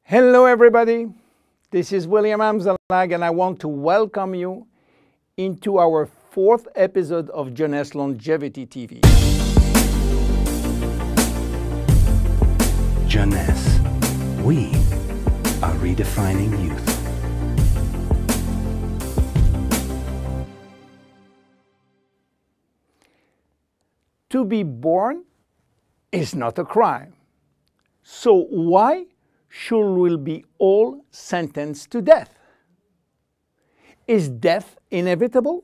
Hello everybody, this is William Amzalag and I want to welcome you into our fourth episode of Jeunesse Longevity TV. Jeunesse, we are redefining youth. To be born is not a crime. So why should we be all sentenced to death? Is death inevitable?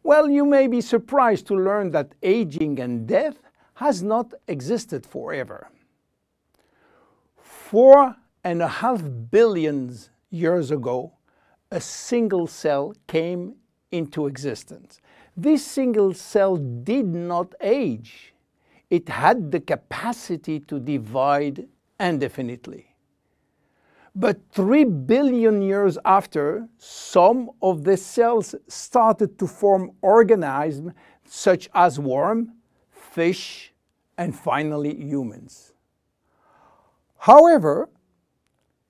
Well, you may be surprised to learn that aging and death has not existed forever. 4.5 billion years ago, a single cell came into existence. This single cell did not age. It had the capacity to divide indefinitely. But 3 billion years after, some of the cells started to form organisms such as worms, fish, and finally humans. However,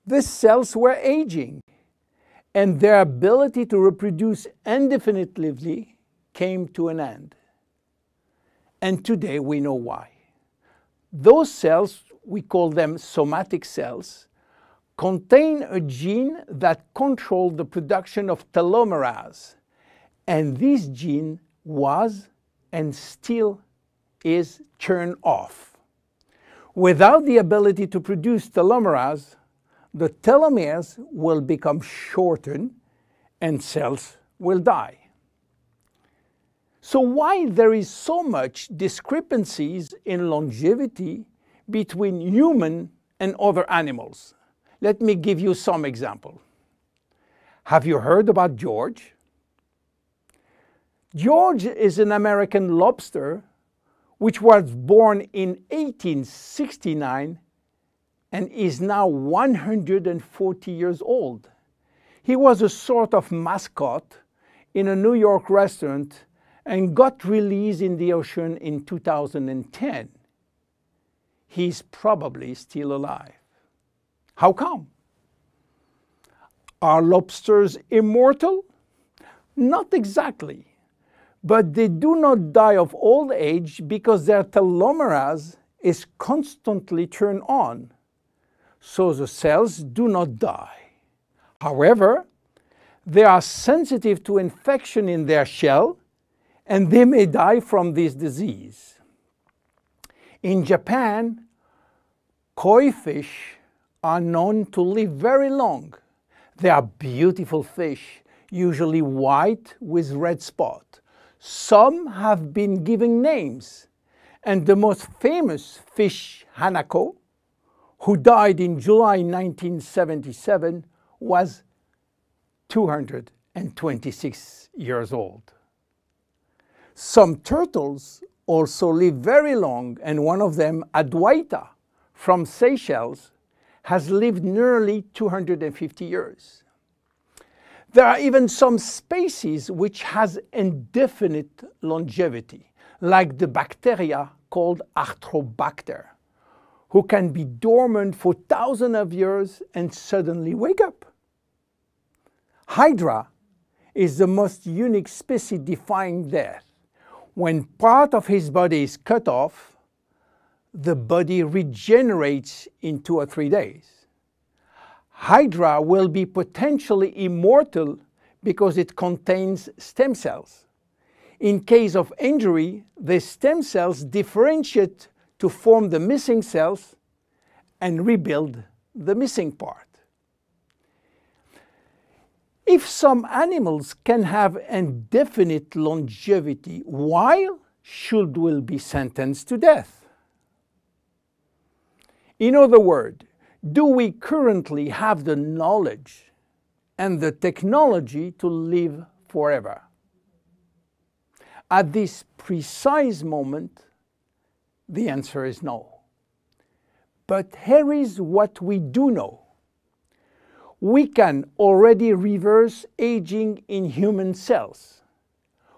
the cells were aging, and their ability to reproduce indefinitely came to an end. And today we know why. Those cells, we call them somatic cells, contain a gene that controls the production of telomerase. And this gene was and still is turned off. Without the ability to produce telomerase, the telomeres will become shortened and cells will die. So why there is so much discrepancies in longevity between human and other animals? Let me give you some example. Have you heard about George? George is an American lobster which was born in 1869 and is now 140 years old. He was a sort of mascot in a New York restaurant and got released in the ocean in 2010. He's probably still alive. How come? Are lobsters immortal? Not exactly, but they do not die of old age because their telomerase is constantly turned on, so the cells do not die. However, they are sensitive to infection in their shell, and they may die from this disease. In Japan, koi fish are known to live very long. They are beautiful fish, usually white with red spot. Some have been given names, and the most famous fish, Hanako, who died in July 1977, was 226 years old. Some turtles also live very long, and one of them, Adwaita, from Seychelles, has lived nearly 250 years. There are even some species which has indefinite longevity, like the bacteria called Arthrobacter, who can be dormant for thousands of years and suddenly wake up. Hydra is the most unique species defying death. When part of his body is cut off, the body regenerates in 2 or 3 days. Hydra will be potentially immortal because it contains stem cells. In case of injury, the stem cells differentiate to form the missing cells and rebuild the missing part. If some animals can have indefinite longevity, why should we be sentenced to death? In other words, do we currently have the knowledge and the technology to live forever? At this precise moment, the answer is no. But here is what we do know. We can already reverse aging in human cells.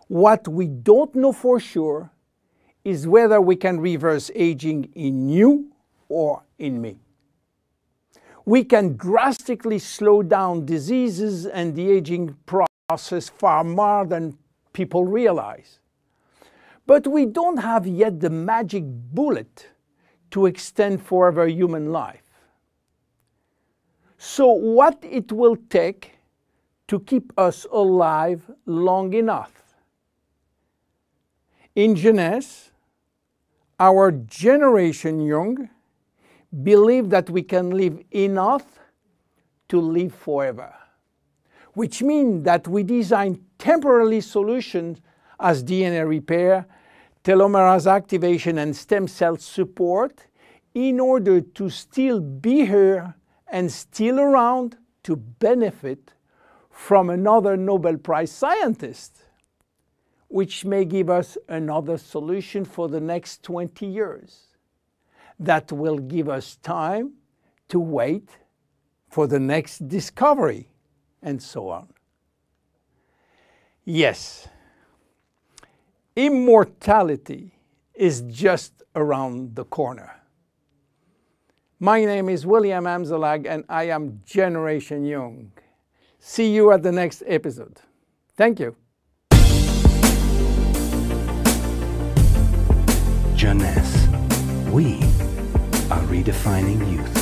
What we don't know for sure is whether we can reverse aging in you or in me. we can drastically slow down diseases and the aging process far more than people realize. But we don't have yet the magic bullet to extend forever human life. So what it will take to keep us alive long enough? In Jeunesse, our generation young believe that we can live enough to live forever, which means that we design temporary solutions as DNA repair, telomerase activation, and stem cell support in order to still be here and still around to benefit from another Nobel Prize scientist, which may give us another solution for the next 20 years. That will give us time to wait for the next discovery, and so on. Yes, immortality is just around the corner. My name is William Amzalag, and I am Generation Young. See you at the next episode. Thank you. Jeunesse. We are redefining youth.